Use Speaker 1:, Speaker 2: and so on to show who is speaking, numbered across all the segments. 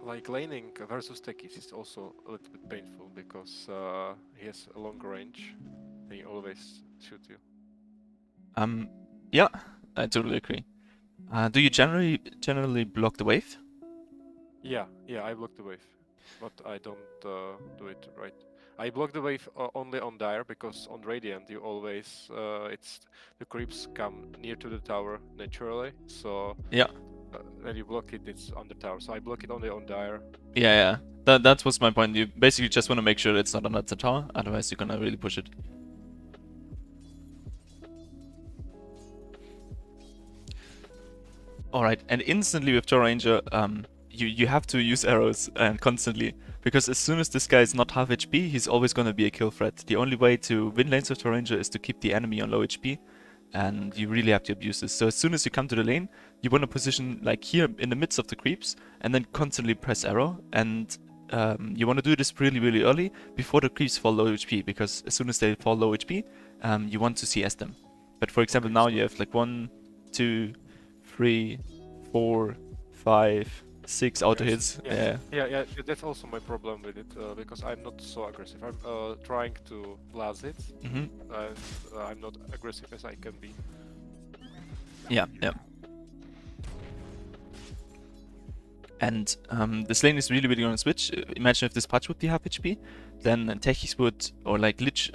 Speaker 1: like laning versus techies is also a little bit painful because he has a long range and he always shoot you.
Speaker 2: Yeah, I totally agree. Do you generally block the wave?
Speaker 1: Yeah, I block the wave, but I don't do it right. I block the wave only on Dire because on Radiant you always it's the creeps come near to the tower naturally, so
Speaker 2: Yeah.
Speaker 1: when you block it, it's on the tower. So I block it only on Dire.
Speaker 2: Yeah. That was my point. You basically just want to make sure it's not under the tower, otherwise you're gonna really push it. Alright, and instantly with Drow Ranger, you have to use arrows constantly. Because as soon as this guy is not half HP, he's always gonna be a kill threat. The only way to win lanes with Drow Ranger is to keep the enemy on low HP. And you really have to abuse this. So as soon as you come to the lane, you want to position like here in the midst of the creeps and then constantly press arrow. And you want to do this really early before the creeps fall low HP, because as soon as they fall low HP, you want to CS them. But for example,
Speaker 1: Okay,
Speaker 2: now
Speaker 1: so
Speaker 2: you have like 1, 2, 3, 4, 5, 6 auto hits.
Speaker 1: yeah. That's also my problem with it because I'm not so aggressive. I'm trying to blast it, and I'm not aggressive as I can be.
Speaker 2: Yeah. And this lane is really gonna switch. Imagine if this patch would be half HP, then Techies would, or like Lich,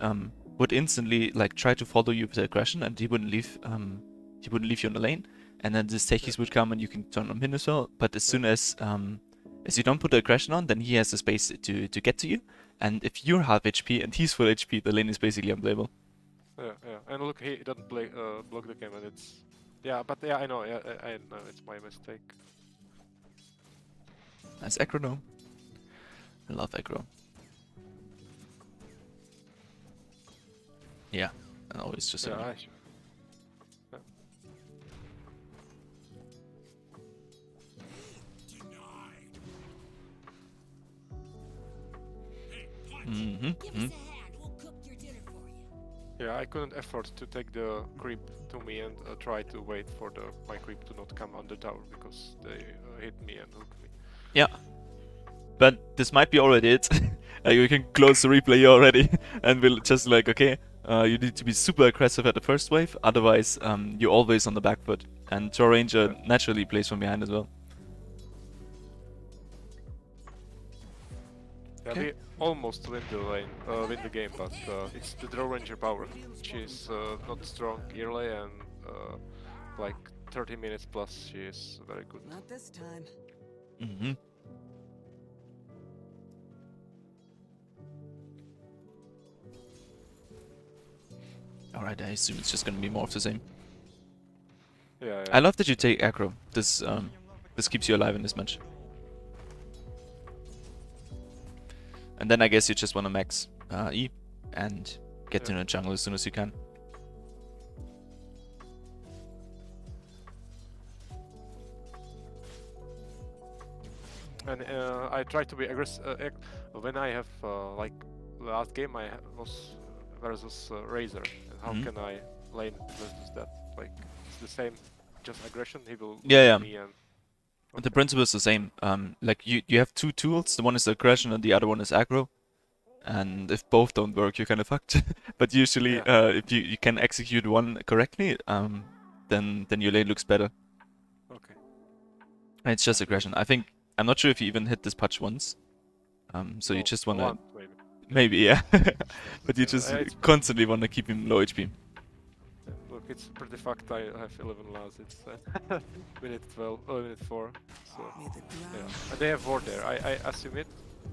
Speaker 2: would instantly like try to follow you with aggression, and he wouldn't leave you on the lane. And then this Techies would come and you can turn on him as well. But as soon as you don't put the aggression on, then he has the space to get to you. And if you're half HP and he's full HP, the lane is basically unplayable.
Speaker 1: Yeah. And look, he doesn't play block the game, and it's But yeah, I know. Yeah, I know it's my mistake.
Speaker 2: Nice aggro though. I love aggro. Yeah, and always just
Speaker 1: Yeah,
Speaker 2: enemy. Yeah, I couldn't afford to take the creep to me and try to wait for my creep to not come on the tower because they hit me and hooked me. Yeah. But this might be already it. You can close the replay here already and we'll just like, okay, you need to be super aggressive at the first wave, otherwise you're always on the back foot. And Drow Ranger naturally plays from behind as well.
Speaker 1: Yeah, we almost win the game, but it's the Drow Ranger power, which is not strong early, and like 30 minutes plus, she is very good.
Speaker 3: Not this time.
Speaker 2: Alright, I assume it's just gonna be more of the same.
Speaker 1: Yeah.
Speaker 2: I love that you take aggro. This keeps you alive in this match. And then I guess you just want to max E and get to the jungle as soon as you can.
Speaker 1: And I try to be aggressive. When I have like last game, I was versus Razor, and how can I lane versus that? Like it's the same, just aggression. He will me and.
Speaker 2: The principle is the same. Like you have two tools. The one is aggression and the other one is aggro. And if both don't work, you're kind of fucked. But usually, if you can execute one correctly, then your lane looks better.
Speaker 1: Okay.
Speaker 2: And it's just aggression. I'm not sure if you even hit this patch once. So you just wanna maybe yeah. But you just constantly wanna keep him low HP.
Speaker 1: Look, it's pretty fucked. I have 11 lives. It's minute 12, minute 4. So yeah, and they have ward there. I assume it.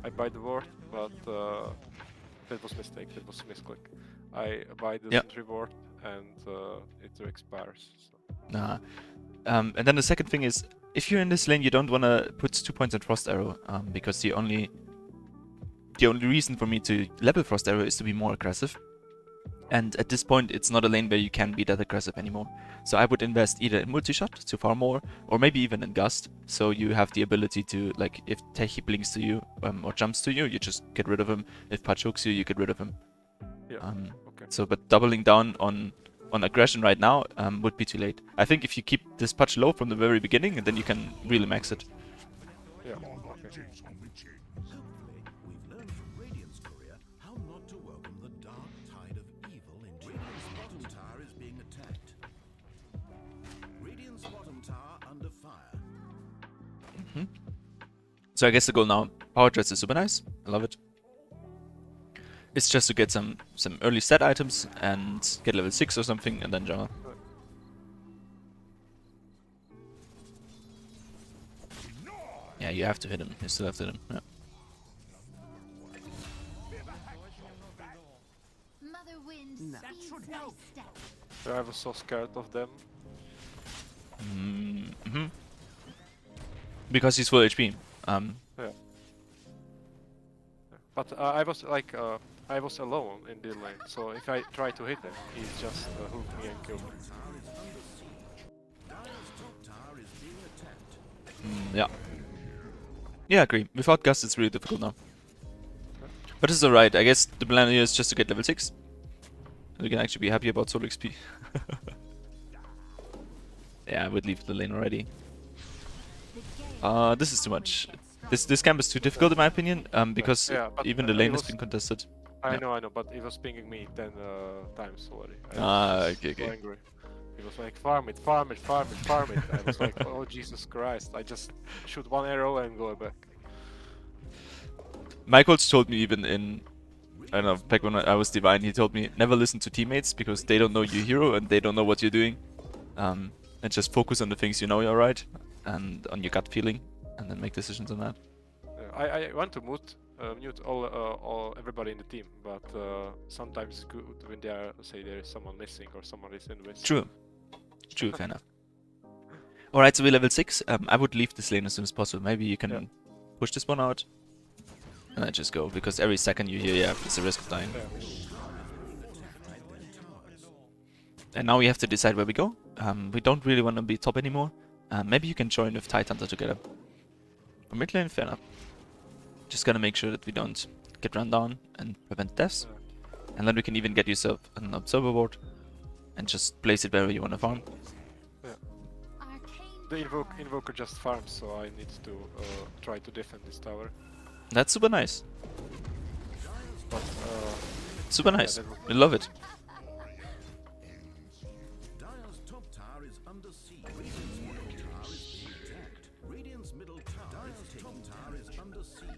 Speaker 1: I buy the ward, but that was mistake. That was misclick. I buy the sentry ward, and it expires. So.
Speaker 2: Nah. And then the second thing is, if you're in this lane, you don't want to put 2 points on Frost Arrow, because the only reason for me to level Frost Arrow is to be more aggressive. And at this point, it's not a lane where you can be that aggressive anymore. So I would invest either in multi-shot to farm more, or maybe even in Gust, so you have the ability to, like, if Techi blinks to you or jumps to you, you just get rid of him. If Patch hooks you, you get rid of him.
Speaker 1: Yeah. Okay.
Speaker 2: So, but doubling down on aggression right now would be too late. I think if you keep this Patch low from the very beginning, then you can really max it.
Speaker 1: Yeah. Okay.
Speaker 3: Hopefully, we've learned from Radiant's courier how not to welcome the dark tide of evil in Radiant's bottom tower is being attacked. Radiant's bottom tower under fire.
Speaker 2: So I guess the goal now, power dress is super nice. I love it. It's just to get some early stat items and get level 6 or something, and then jungle. Yeah, you have to hit him. You still have to hit him. Yeah.
Speaker 4: Mother Wind speeds thy steps.
Speaker 1: So I was so scared of them.
Speaker 2: Because he's full HP.
Speaker 1: Yeah. But I was like, I was alone in the lane, so if I try to hit him, he's just hook me and kill me.
Speaker 3: Dire's top tower is being attacked.
Speaker 2: Yeah. Yeah, I agree. Without Gust, it's really difficult now. But it's alright. I guess the plan here is just to get level 6. And we can actually be happy about solo XP. Yeah, I would leave the lane already. This is too much. This camp is too difficult in my opinion, because
Speaker 1: Yeah, but,
Speaker 2: even the
Speaker 1: it
Speaker 2: lane has
Speaker 1: was-
Speaker 2: been contested.
Speaker 1: I
Speaker 2: Yeah.
Speaker 1: know, but he was pinging me 10 times already. I was
Speaker 2: Okay,
Speaker 1: so
Speaker 2: okay.
Speaker 1: angry. He was like, farm it, farm it, farm it, farm it. I was like, oh Jesus Christ, I just shoot one arrow and go back.
Speaker 2: My coach told me even in, I don't know, back when I was Divine, he told me never listen to teammates because they don't know your hero and they don't know what you're doing. And just focus on the things you know you're right and on your gut feeling and then make decisions on that.
Speaker 1: I want to mute all everybody in the team, but sometimes it's good when there is someone missing or someone is in with.
Speaker 2: True. True, fair enough. Alright, so we're level 6. I would leave this lane as soon as possible. Maybe you can push this one out. And then just go, because every second you hear, yeah, it's a risk of dying.
Speaker 1: Yeah.
Speaker 2: And now we have to decide where we go. We don't really want to be top anymore. Maybe you can join with Tidehunter together. For mid lane, fair enough. Just gotta make sure that we don't get run down and prevent deaths. And then we can even get yourself an observer ward and just place it wherever you want to farm.
Speaker 1: The invoker just farms, so I need to try to defend this tower.
Speaker 2: That's super nice.
Speaker 1: But
Speaker 2: Super nice.
Speaker 1: that would-
Speaker 2: We love it.
Speaker 3: Dire's top tower is under siege. Radiant's middle tower is being attacked. Radiant's middle tower is under siege.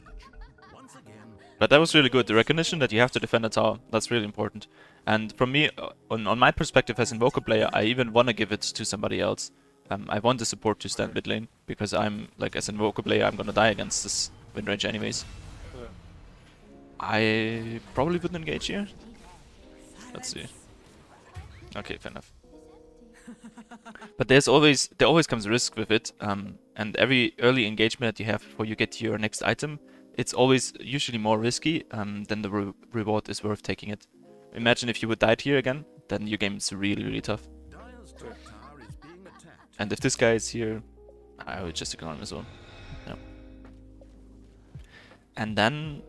Speaker 3: Once again,
Speaker 2: But that was really good. The recognition that you have to defend a tower, that's really important. And from me, on my perspective as Invoker player, I even want to give it to somebody else. I want the support to stand mid lane, because I'm, like, as an Invoker player, I'm gonna die against this wind range anyways.
Speaker 1: Yeah.
Speaker 2: I probably wouldn't engage here. Let's see. Okay, fair enough. But there always comes a risk with it, and every early engagement that you have before you get to your next item, it's always usually more risky than the reward is worth taking it. Imagine if you would die here again, then your game is really, really tough.
Speaker 3: Dire's top tower is being attacked.
Speaker 2: And if this guy is here, I would just ignore him as well. Yeah. And then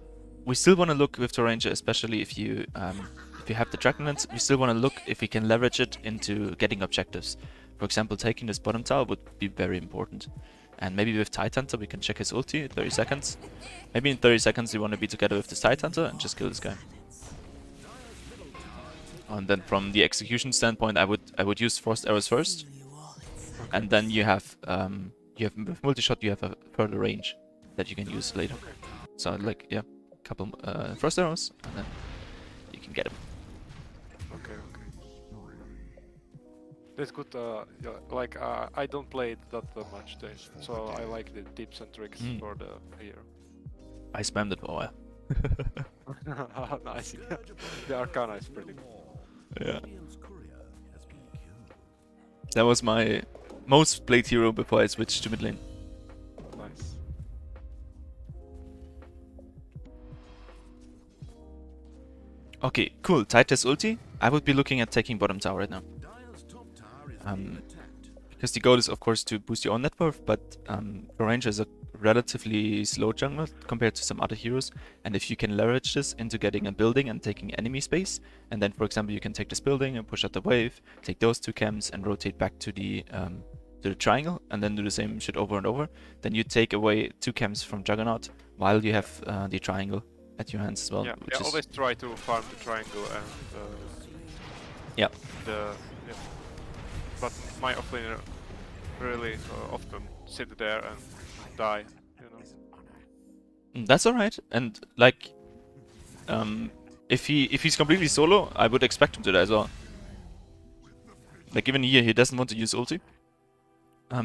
Speaker 2: we still want to look with the Ranger, especially if you have the Dragonlance, we still want to look if we can leverage it into getting objectives. For example, taking this bottom tower would be very important. And maybe with Tidehunter we can check his ulti in 30 seconds. Maybe in 30 seconds we want to be together with this Tidehunter and just kill this guy. And then from the execution standpoint, I would use Frost Arrows first. And then you have with multi-shot you have a further range that you can use later. So like, yeah, a couple Frost Arrows and then you can get him.
Speaker 1: Okay. That's good. Yeah, like I don't play that much, so I like the tips and tricks for the hero.
Speaker 2: I spammed it for a while.
Speaker 1: Nice. The Arcana is pretty good.
Speaker 2: Yeah.
Speaker 3: Radiant's courier has been killed.
Speaker 2: That was my most played hero before I switched to mid lane.
Speaker 1: Nice.
Speaker 2: Okay, cool. Tidehunter's ulti. I would be looking at taking bottom tower right now.
Speaker 3: Dire's top tower is being attacked.
Speaker 2: Because the goal is of course to boost your own net worth, but the Ranger is a relatively slow jungler compared to some other heroes, and if you can leverage this into getting a building and taking enemy space, and then for example you can take this building and push out the wave, take those two camps and rotate back to the to the triangle and then do the same shit over and over, then you take away 2 camps from Juggernaut while you have the triangle at your hands as well.
Speaker 1: Yeah,
Speaker 2: Which is
Speaker 1: always try to farm the triangle and
Speaker 2: yeah.
Speaker 1: yeah. But my offlaner really often sit there and die, you know.
Speaker 2: That's alright. And like, if he's completely solo, I would expect him to die as well. Like even here, he doesn't want to use ulti,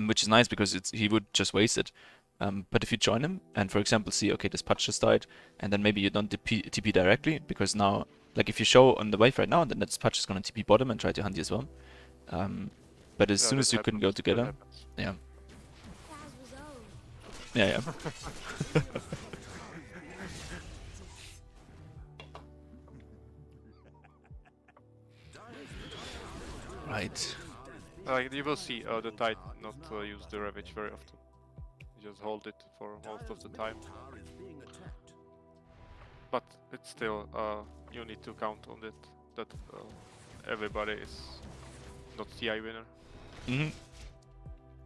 Speaker 2: which is nice because he would just waste it. But if you join him and, for example, see, okay, this patch just died, and then maybe you don't TP directly, because now, like if you show on the wave right now, then this patch is gonna TP bottom and try to hunt you as well. But as soon as you can go together, yeah. Yeah, yeah. Right.
Speaker 1: Like you will see the Tide not use the Ravage very often. You just hold it for most of the time. But it's still you need to count on it that everybody is not TI winner.
Speaker 2: Mm-hmm.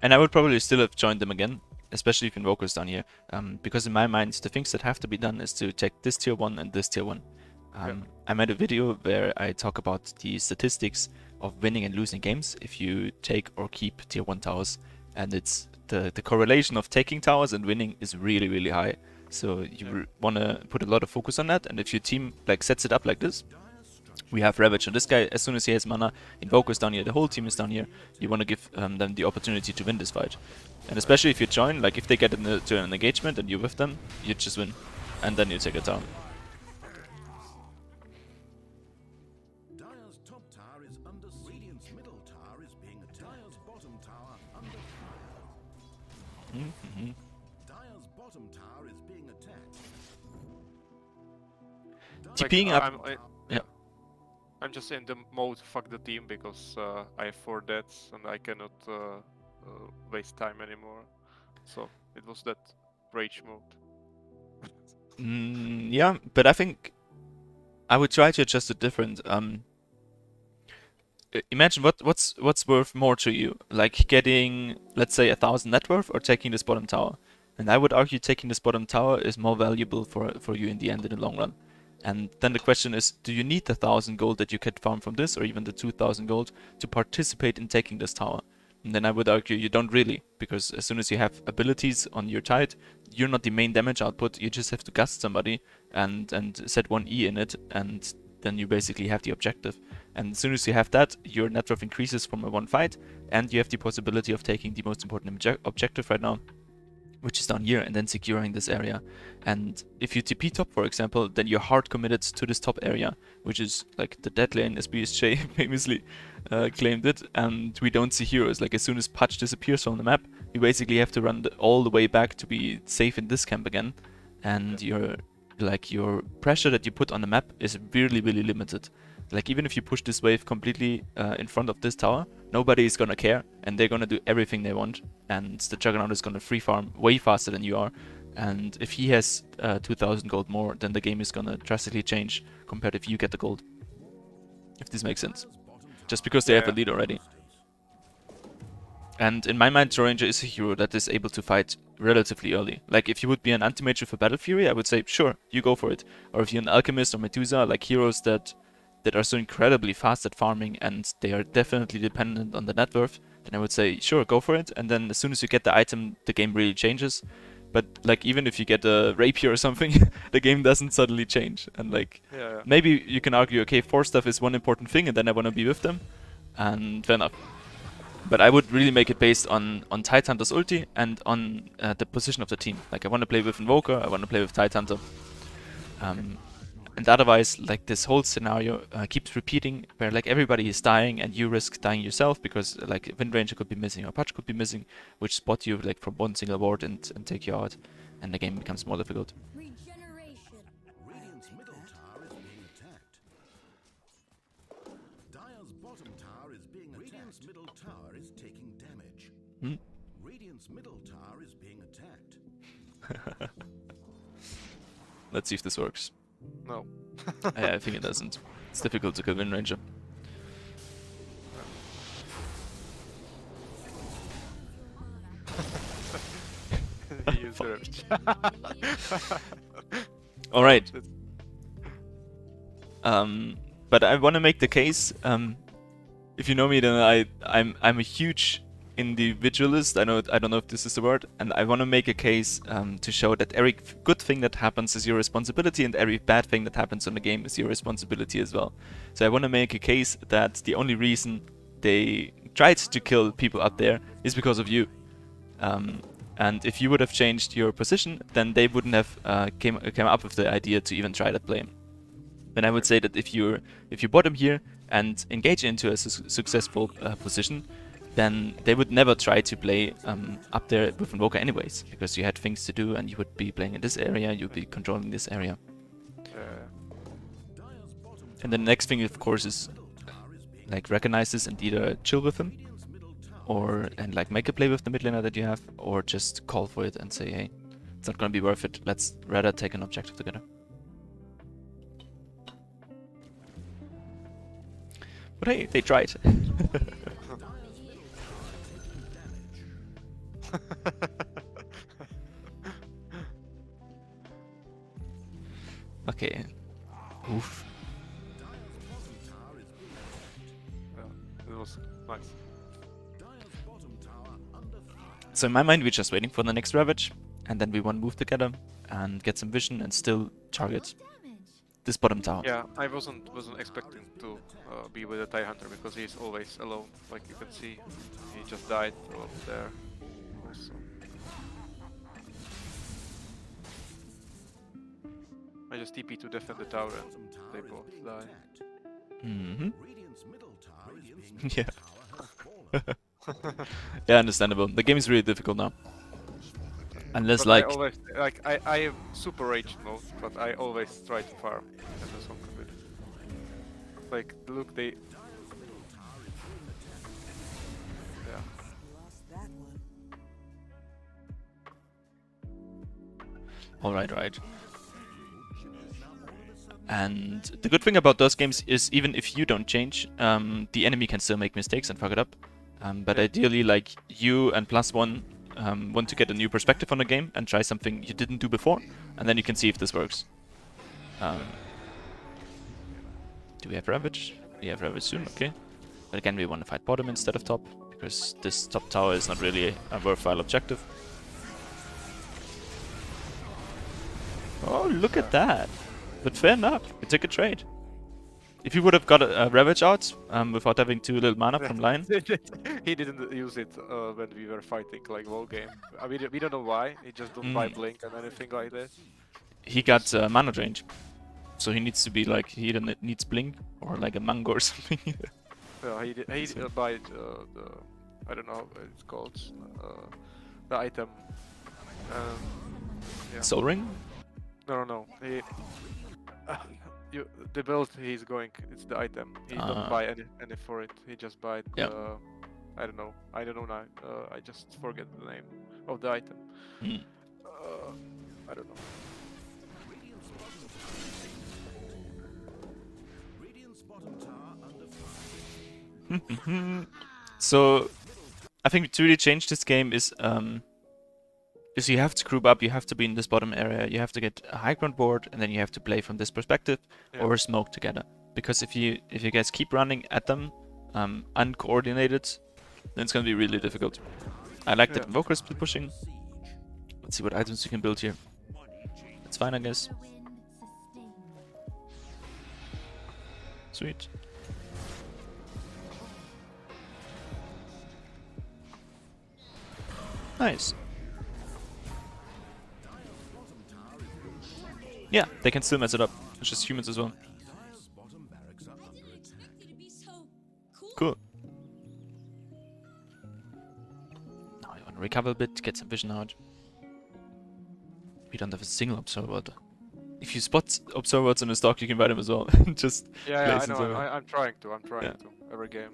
Speaker 2: And I would probably still have joined them again, especially if Invoker's down here, because in my mind the things that have to be done is to take this tier 1 and this tier 1. I made a video where I talk about the statistics of winning and losing games if you take or keep tier 1 towers, and it's the correlation of taking towers and winning is really, really high. So you want to put a lot of focus on that, and if your team like sets it up like this, we have Ravage, and this guy, as soon as he has mana, Invoker's down here, the whole team is down here, you want to give them the opportunity to win this fight. And especially if you join, like if they get into an engagement and you're with them, you just win, and then you take a tower. Mm-hmm.
Speaker 3: Dire's bottom tower is being attacked.
Speaker 2: TPing up.
Speaker 1: I'm just in the mode fuck the team because I have 4 deaths and I cannot waste time anymore. So it was that rage mode.
Speaker 2: Yeah, but I think I would try to adjust it different. Imagine what's worth more to you, like getting, let's say, 1,000 net worth or taking this bottom tower. And I would argue taking this bottom tower is more valuable for you in the end, in the long run. And then the question is, do you need the 1,000 gold that you could farm from this, or even the 2,000 gold, to participate in taking this tower? And then I would argue you don't really, because as soon as you have abilities on your Tide, you're not the main damage output, you just have to gust somebody and set 1 E in it, and then you basically have the objective. And as soon as you have that, your net worth increases from a 1 fight, and you have the possibility of taking the most important objective right now, which is down here, and then securing this area. And if you TP top, for example, then you're hard committed to this top area, which is like the dead lane, as BSJ famously claimed it, and we don't see heroes. Like as soon as Patch disappears from the map, you basically have to run all the way back to be safe in this camp again, and your pressure that you put on the map is really, really limited. Like even if you push this wave completely in front of this tower, nobody is gonna care, and they're gonna do everything they want, and the Juggernaut is gonna free farm way faster than you are. And if he has 2,000 gold more, then the game is gonna drastically change compared if you get the gold. If this makes sense. Just because they have a lead already. And in my mind, Drow Ranger is a hero that is able to fight relatively early. Like if you would be an anti-mage with a Battle Fury, I would say, sure, you go for it. Or if you're an Alchemist or Medusa, like heroes that are so incredibly fast at farming and they are definitely dependent on the net worth, then I would say, sure, go for it. And then as soon as you get the item, the game really changes. But like even if you get a rapier or something, the game doesn't suddenly change. And like maybe you can argue, okay, 4 stuff is one important thing, and then I want to be with them, and fair enough. But I would really make it based on Tidehunter's ulti and on the position of the team. Like I want to play with Invoker, I want to play with Tidehunter. And otherwise, like this whole scenario keeps repeating, where like everybody is dying and you risk dying yourself because like Wind Ranger could be missing or Patch could be missing, which spot you like from one single ward and take you out, and the game becomes more difficult.
Speaker 4: Regeneration.
Speaker 3: Radiant's middle tower is being attacked. Dire's bottom tower is being attacked. Radiant's middle tower is taking damage. Radiant's middle tower is being attacked.
Speaker 2: Let's see if this works.
Speaker 1: No.
Speaker 2: I think it doesn't. It's difficult to kill Wind Ranger.
Speaker 1: He used the revenge.
Speaker 2: All right.
Speaker 1: That's-
Speaker 2: But I want to make the case. If you know me, then I'm a huge individualist. I don't know if this is the word, and I want to make a case to show that every good thing that happens is your responsibility, and every bad thing that happens on the game is your responsibility as well. So I want to make a case that the only reason they tried to kill people up there is because of you. And if you would have changed your position, then they wouldn't have came up with the idea to even try that play. Then I would say that if you bottom here and engage into a successful position, then they would never try to play up there with Invoker anyways, because you had things to do and you would be playing in this area, you'd be controlling this area. And the next thing, of course, is like recognize this and either chill with him, and like make a play with the mid laner that you have, or just call for it and say, hey, it's not gonna be worth it. Let's rather take an objective together. But hey, they tried. Okay. Oof.
Speaker 1: Yeah, it was nice.
Speaker 2: So in my mind, we're just waiting for the next Ravage, and then we want to move together and get some vision and still target this bottom tower.
Speaker 1: Yeah, I wasn't expecting to be with a TIE Hunter because he's always alone. Like you can see, he just died over there. Also. I just TP to defend the tower and they both die.
Speaker 2: Mm-hmm.
Speaker 3: Radiant's middle tower is being
Speaker 2: Yeah.
Speaker 3: tower has fallen.
Speaker 2: Yeah, understandable. The game is really difficult now. Unless
Speaker 1: But
Speaker 2: like...
Speaker 1: I always I am super rage mode, but I always try to farm and do something with it. Like look, they. Yeah.
Speaker 2: Alright, right. And the good thing about those games is even if you don't change, the enemy can still make mistakes and fuck it up. But ideally, like, you and +1 want to get a new perspective on the game and try something you didn't do before, and then you can see if this works. Do we have Ravage? We have Ravage soon, okay. But again, we want to fight bottom instead of top, because this top tower is not really a worthwhile objective. Oh, look at that! But fair enough, we took a trade. If you would have got a Ravage out without having too little mana from line...
Speaker 1: He didn't use it when we were fighting like whole game. I mean, we don't know why. He just don't buy blink and anything like that.
Speaker 2: He got mana range, so he needs to be like, he either needs blink or like a mango or something.
Speaker 1: Yeah, he buy the I don't know what it's called, the item. Yeah.
Speaker 2: Soul Ring?
Speaker 1: No. He the build he's going. It's the item. He don't buy any for it. He just buy
Speaker 2: Yep.
Speaker 1: I don't know now. I just forget the name of the item. I don't know.
Speaker 3: Radiant's bottom tower under fire.
Speaker 2: So, I think to really change this game is you have to group up, you have to be in this bottom area, you have to get a high ground board, and then you have to play from this perspective, or smoke together. Because if you guys keep running at them uncoordinated, then it's gonna be really difficult. I like that Invoker is pushing. Let's see what items we can build here. That's fine, I guess. Sweet. Nice. Yeah, they can still mess it up. It's just humans as well.
Speaker 3: Bottom barracks are under attack.
Speaker 2: Cool. Now I want to recover a bit, get some vision out. We don't have a single observer. If you spot observers in a stock, you can buy them as well. Just
Speaker 1: Yeah, I
Speaker 2: place
Speaker 1: know.
Speaker 2: them.
Speaker 1: I'm trying to every game.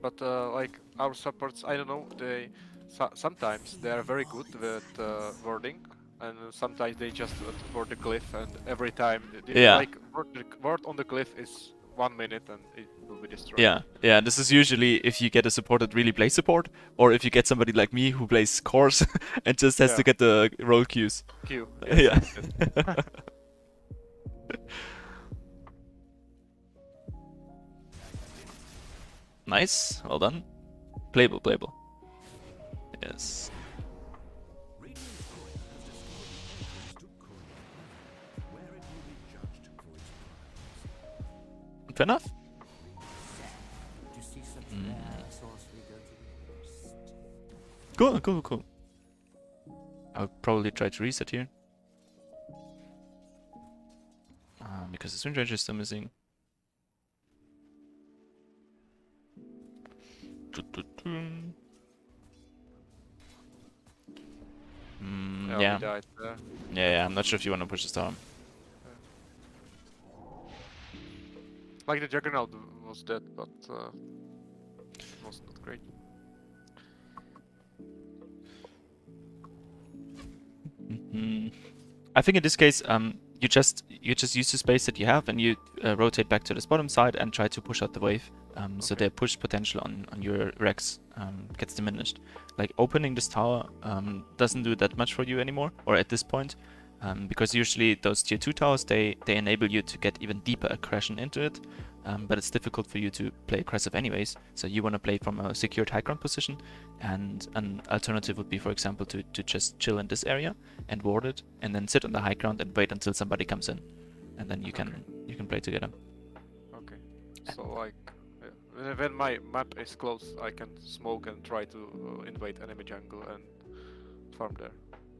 Speaker 1: But like our supports, I don't know. Sometimes they are very good with wording, and sometimes they just word the glyph, and every time like word on the glyph is 1 minute, and it will will be destroyed.
Speaker 2: Yeah, yeah. This is usually if you get a support that really plays support, or if you get somebody like me who plays cores and just has to
Speaker 1: Yeah.
Speaker 2: get the role cues.
Speaker 1: Q.
Speaker 2: Yeah.
Speaker 1: Yes, yes.
Speaker 2: Nice. Well done. Playable, playable. Yes.
Speaker 3: Radiant's coin has destroyed the entrance to Coin, where it will be judged for its prize.
Speaker 2: Fair enough.
Speaker 5: To see some rare sorcery go to waste.
Speaker 2: Cool, cool, cool. I'll probably try to reset here. Because the swing range is still missing. Yeah.
Speaker 1: We died there.
Speaker 2: Yeah, I'm not sure if you want to push the storm.
Speaker 1: Like the Juggernaut was dead, but was not great.
Speaker 2: I think in this case, you just use the space that you have and you rotate back to this bottom side and try to push out the wave. So their push potential on your Rex gets diminished. Like opening this tower doesn't do that much for you anymore, or at this point, because usually those tier 2 towers they enable you to get even deeper aggression into it. But it's difficult for you to play aggressive anyways, so you want to play from a secured high ground position, and an alternative would be, for example, to just chill in this area and ward it, and then sit on the high ground and wait until somebody comes in, and then you can play together.
Speaker 1: Okay. So like, when my map is close, I can smoke and try to invade enemy jungle and farm there.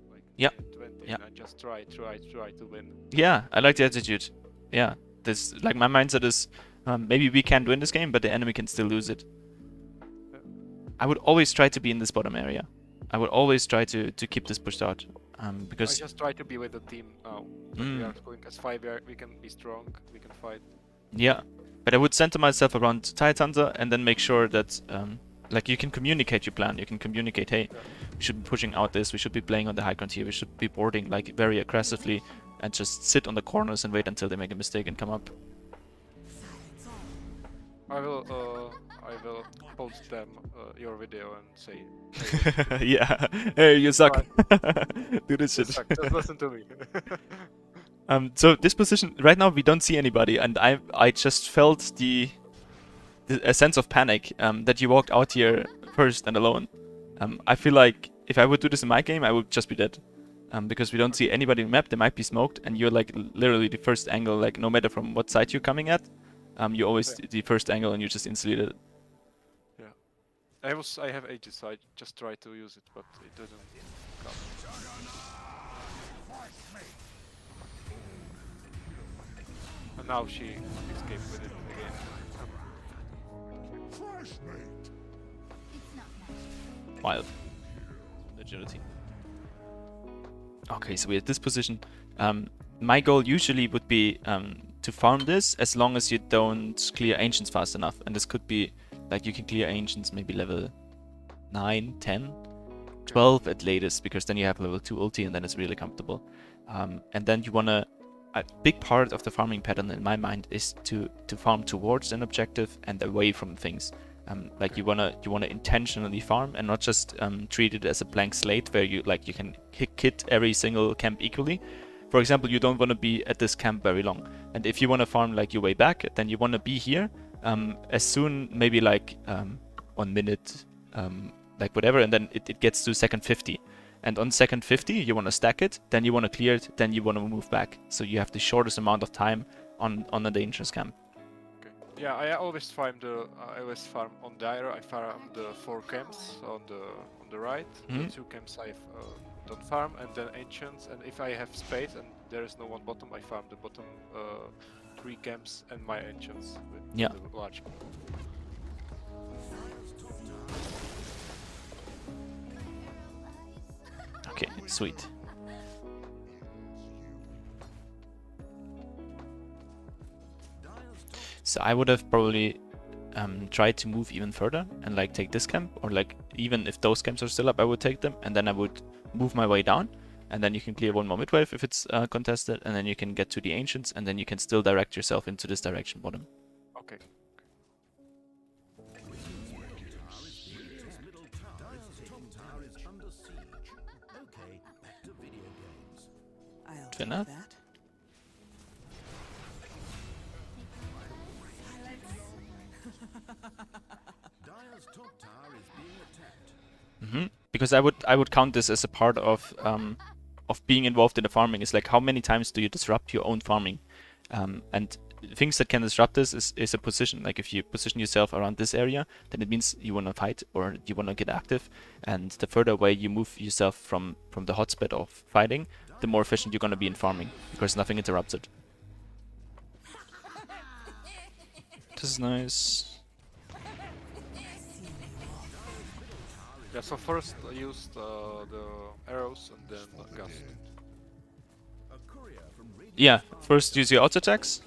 Speaker 1: Like
Speaker 2: Yeah.
Speaker 1: 20
Speaker 2: Yeah.
Speaker 1: and just try to win.
Speaker 2: Yeah, I like the attitude. Yeah, this like my mindset is maybe we can't win this game, but the enemy can still lose it.
Speaker 1: Yeah.
Speaker 2: I would always try to be in this bottom area. I would always try to keep this pushed out,
Speaker 1: I
Speaker 2: because
Speaker 1: just try to be with the team now. When we are going as 5, we can be strong, we can fight.
Speaker 2: yeah. But I would center myself around Tide Hunter and then make sure that like you can communicate your plan. You can communicate, hey, we should be pushing out this. We should be playing on the high ground here. We should be boarding like very aggressively, and just sit on the corners and wait until they make a mistake and come up.
Speaker 1: I will post them your video and say, hey,
Speaker 2: Yeah. Hey, you suck. Do this
Speaker 1: you
Speaker 2: shit.
Speaker 1: suck, just listen to me.
Speaker 2: So this position right now we don't see anybody, and I just felt a sense of panic that you walked out here first and alone. I feel like if I would do this in my game, I would just be dead. Because we don't see anybody in the map. They might be smoked, and you're like literally the first angle. Like no matter from what side you're coming at, you always the first angle, and you just instantly dead.
Speaker 1: Yeah, I have ages, so I just tried to use it, but it didn't come. And now she escaped with it again.
Speaker 4: It's not magic.
Speaker 2: Wild. Agility. Okay, so we're at this position. My goal usually would be to farm this as long as you don't clear ancients fast enough. And this could be like you can clear ancients maybe level 9, 10, 12 at latest, because then you have level 2 ulti and then it's really comfortable. And then you wanna... A big part of the farming pattern in my mind is to farm towards an objective and away from things. Like you wanna intentionally farm and not just treat it as a blank slate where you can hit every single camp equally. For example, you don't want to be at this camp very long, and if you want to farm like your way back, then you want to be here as soon, maybe like 1 minute, like whatever, and then it gets to second 50. And on second 50, you want to stack it, then you want to clear it, then you want to move back. So you have the shortest amount of time on a dangerous camp.
Speaker 1: Yeah, I always farm on Dire. I farm the 4 camps on the right. The 2 camps I don't farm, and then ancients. And if I have space and there is no one bottom, I farm the bottom 3 camps and my ancients with the large.
Speaker 2: Okay, sweet. So I would have probably tried to move even further and like take this camp, or like even if those camps are still up, I would take them, and then I would move my way down, and then you can clear 1 more midwave if it's contested, and then you can get to the ancients, and then you can still direct yourself into this direction bottom.
Speaker 1: Okay.
Speaker 2: enough.
Speaker 3: Dire's top tower is being attacked.
Speaker 2: Because I would count this as a part of being involved in the farming. It's like how many times do you disrupt your own farming, and things that can disrupt this is a position. Like if you position yourself around this area, then it means you want to fight or you want to get active, and the further away you move yourself from the hotspot of fighting, the more efficient you're going to be in farming because nothing interrupts it. This is nice.
Speaker 1: Yeah, so first I used the arrows and then the gust.
Speaker 3: A courier from Radiant
Speaker 2: Yeah, first use your auto attacks,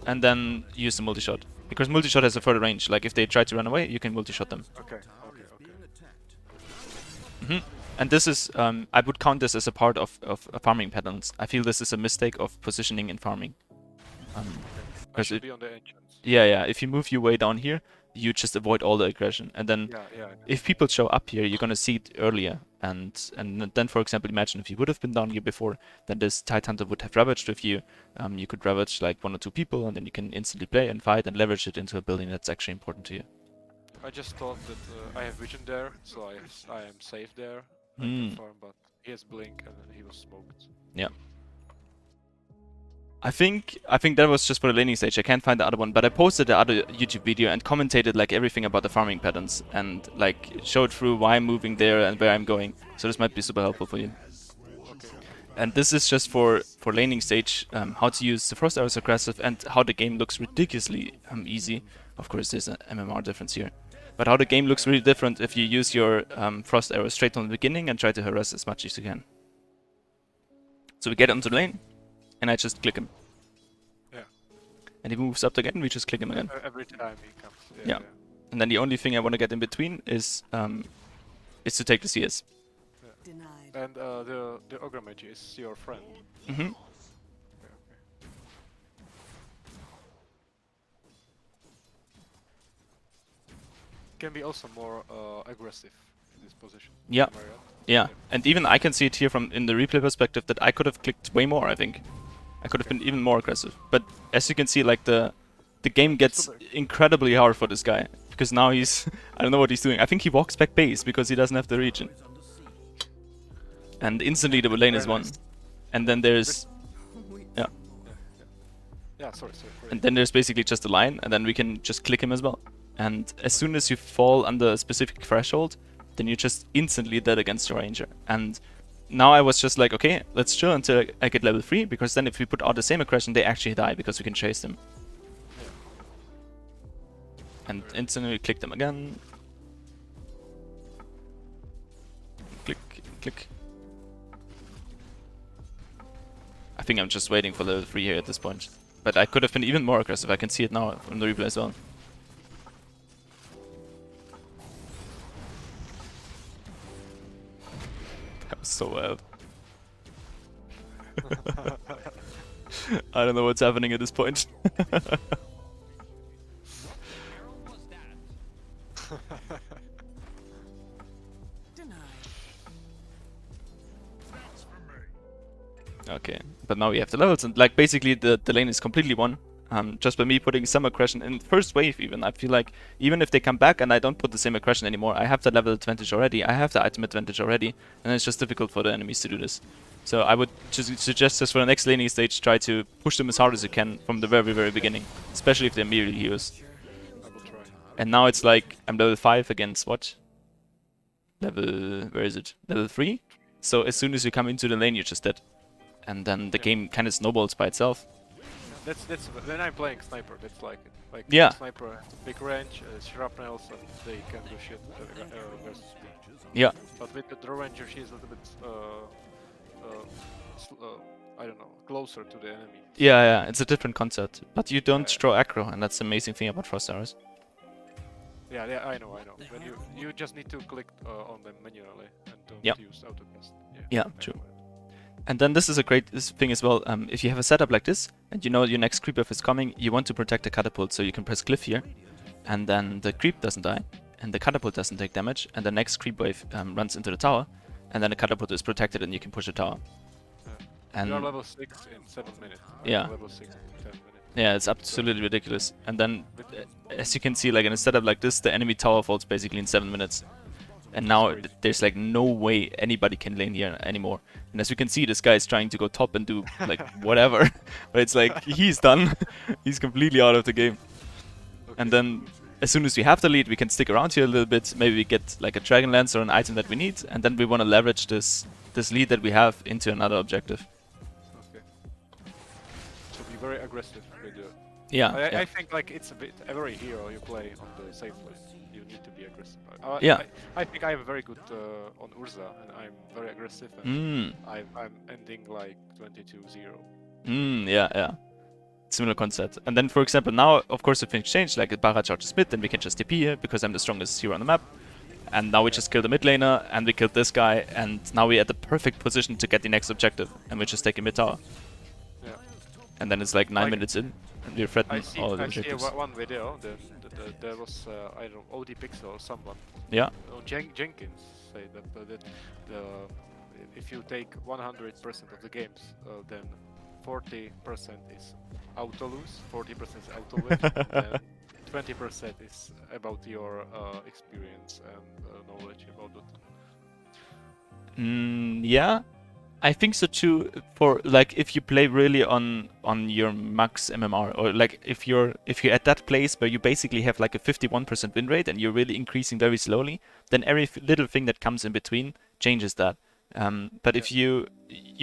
Speaker 2: and then use the multi-shot. Because multi-shot has a further range. Like if they try to run away, you can multi-shot them.
Speaker 1: Okay,
Speaker 3: tower
Speaker 1: okay,
Speaker 3: is
Speaker 1: okay.
Speaker 3: being attacked.
Speaker 2: And this is, I would count this as a part of farming patterns. I feel this is a mistake of positioning in farming.
Speaker 1: I
Speaker 2: Because
Speaker 1: should be on the entrance.
Speaker 2: yeah, if you move your way down here, you just avoid all the aggression. And then
Speaker 1: Yeah.
Speaker 2: if people show up here, you're gonna see it earlier. And then, for example, imagine if you would have been down here before, then this Tide Hunter would have ravaged with you. You could ravage like 1 or 2 people, and then you can instantly play and fight and leverage it into a building that's actually important to you.
Speaker 1: I just thought that I have vision there, so I am safe there. I can farm, but he has blink and then he was smoked.
Speaker 2: Yeah. I think that was just for the laning stage. I can't find the other one, but I posted the other YouTube video and commentated like everything about the farming patterns and like showed through why I'm moving there and where I'm going. So this might be super helpful for you.
Speaker 1: Okay.
Speaker 2: And this is just for laning stage, how to use the frost arrows aggressive and how the game looks ridiculously easy. Of course, there's an MMR difference here, but how the game looks really different if you use your frost arrows straight from the beginning and try to harass as much as you can. So we get onto the lane, and I just click him.
Speaker 1: Yeah.
Speaker 2: And he moves up again, we just click him again.
Speaker 1: Every time he comes.
Speaker 2: Yeah. And then the only thing I want to get in between is to take the CS.
Speaker 4: Denied.
Speaker 1: And the ogre mage is your friend.
Speaker 2: Mm-hmm.
Speaker 1: Can be also more aggressive in this position.
Speaker 2: Yeah.
Speaker 1: Am I right?
Speaker 2: Yeah, and even I can see it here from in the replay perspective that I could have clicked way more, I think. I could have been even more aggressive. But as you can see, like the game gets incredibly hard for this guy. Because now he's... I don't know what he's doing. I think he walks back base because he doesn't have the region. And instantly the lane is won. And then there's... Yeah.
Speaker 1: Yeah, sorry.
Speaker 2: And then there's basically just a line, and then we can just click him as well. And as soon as you fall under a specific threshold, then you're just instantly dead against your ranger. And now I was just like, okay, let's chill until I get level 3, because then if we put out the same aggression, they actually die, because we can chase them. And instantly click them again. Click, click. I think I'm just waiting for level 3 here at this point. But I could have been even more aggressive, I can see it now from the replay as well. That was so wild. I don't know what's happening at this point. Okay, but now we have the levels, and like basically the lane is completely won. Just by me putting some aggression in first wave even. I feel like even if they come back and I don't put the same aggression anymore, I have the level advantage already, I have the item advantage already, and it's just difficult for the enemies to do this. So I would just suggest just for the next laning stage, try to push them as hard as you can from the very, very beginning, especially if they're immediately heroes.
Speaker 1: I will try.
Speaker 2: And now it's like, I'm level 5 against what? Level, where is it? Level 3? So as soon as you come into the lane, you're just dead. And then the game kind of snowballs by itself.
Speaker 1: That's when I'm playing sniper. That's like it. Like
Speaker 2: Yeah.
Speaker 1: sniper, big range, shrapnels, and they can do shit versus me.
Speaker 2: Yeah.
Speaker 1: But with the Drow Ranger, she's a little bit I don't know, closer to the enemy.
Speaker 2: Yeah, it's a different concept. But you don't draw aggro, and that's the amazing thing about Frost Arrows.
Speaker 1: Yeah, I know. When you just need to click on them manually and don't
Speaker 2: Yep.
Speaker 1: use autocast.
Speaker 2: Yeah,
Speaker 1: I
Speaker 2: true.
Speaker 1: know it.
Speaker 2: And then this is a great thing as well. If you have a setup like this, and you know your next creep wave is coming, you want to protect the catapult, so you can press glyph here, and then the creep doesn't die, and the catapult doesn't take damage, and the next creep wave runs into the tower, and then the catapult is protected and you can push the tower.
Speaker 1: You are
Speaker 2: And
Speaker 1: level 6 in 7 minutes.
Speaker 2: Yeah.
Speaker 1: Level 6 in 10 minutes.
Speaker 2: yeah, it's absolutely ridiculous. And then, as you can see, like in a setup like this, the enemy tower falls basically in 7 minutes. And now
Speaker 1: Crazy.
Speaker 2: there's like no way anybody can lane here anymore. And as you can see, this guy is trying to go top and do like whatever. But it's like he's done. He's completely out of the game. And then as soon as we have the lead, we can stick around here a little bit. Maybe we get like a Dragon Lance or an item that we need. And then we want to leverage this lead that we have into another objective.
Speaker 1: Okay. So be very aggressive with the...
Speaker 2: Yeah,
Speaker 1: I think like it's a bit... Every hero you play on the safe lane, you need to be aggressive.
Speaker 2: Yeah.
Speaker 1: I think I'm very good on Urza, and I'm very aggressive, and I'm ending like 22-0.
Speaker 2: Yeah. Similar concept. And then, for example, now, of course, if things change, like if Bara charges mid, then we can just TP here, because I'm the strongest hero on the map. And now we just kill the mid laner, and we killed this guy, and now we're at the perfect position to get the next objective, and we just take a mid tower.
Speaker 1: Yeah.
Speaker 2: And then it's like 9 minutes in, and we're
Speaker 1: I
Speaker 2: threatening
Speaker 1: see,
Speaker 2: all the
Speaker 1: I see
Speaker 2: objectives.
Speaker 1: one video, there was, I don't know, OD Pixel or someone,
Speaker 2: Yeah.
Speaker 1: Jenkins, say that if you take 100% of the games, then 40% is auto-lose, 40% is auto-win, and 20% is about your experience and knowledge about Dota.
Speaker 2: Yeah, I think so too. For like if you play really on your max MMR, or like if you're at that place where you basically have like a 51% win rate and you're really increasing very slowly, then every little thing that comes in between changes that. But if you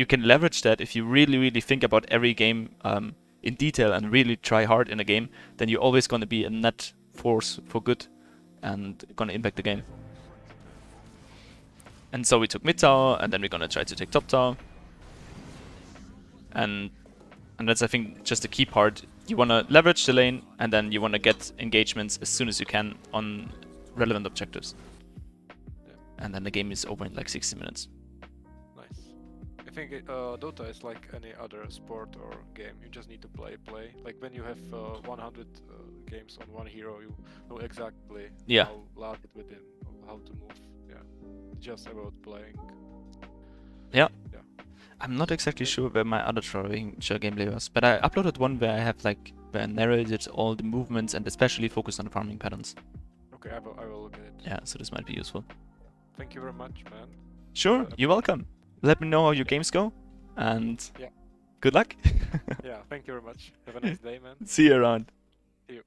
Speaker 2: can leverage that, if you really think about every game in detail and really try hard in a game, then you're always going to be a net force for good and going to impact the game. And so we took mid tower, and then we're gonna try to take top tower. And that's, I think, just the key part. You wanna leverage the lane, and then you wanna get engagements as soon as you can on relevant objectives.
Speaker 1: Yeah.
Speaker 2: And then the game is over in like 60 minutes.
Speaker 1: Nice. I think Dota is like any other sport or game. You just need to play. Like when you have 100 games on one hero, you know exactly how large it within, how to move. Yeah, just about playing.
Speaker 2: Yeah. I'm not exactly sure where my other Drow gameplay was, but I uploaded one where I have like where I narrated all the movements and especially focused on the farming patterns.
Speaker 1: Okay, I will look at it.
Speaker 2: Yeah, so this might be useful.
Speaker 1: Thank you very much, man.
Speaker 2: Sure, you're welcome. Let me know how your games go, and good luck.
Speaker 1: Yeah, thank you very much. Have a nice day, man.
Speaker 2: See you around.
Speaker 1: See you.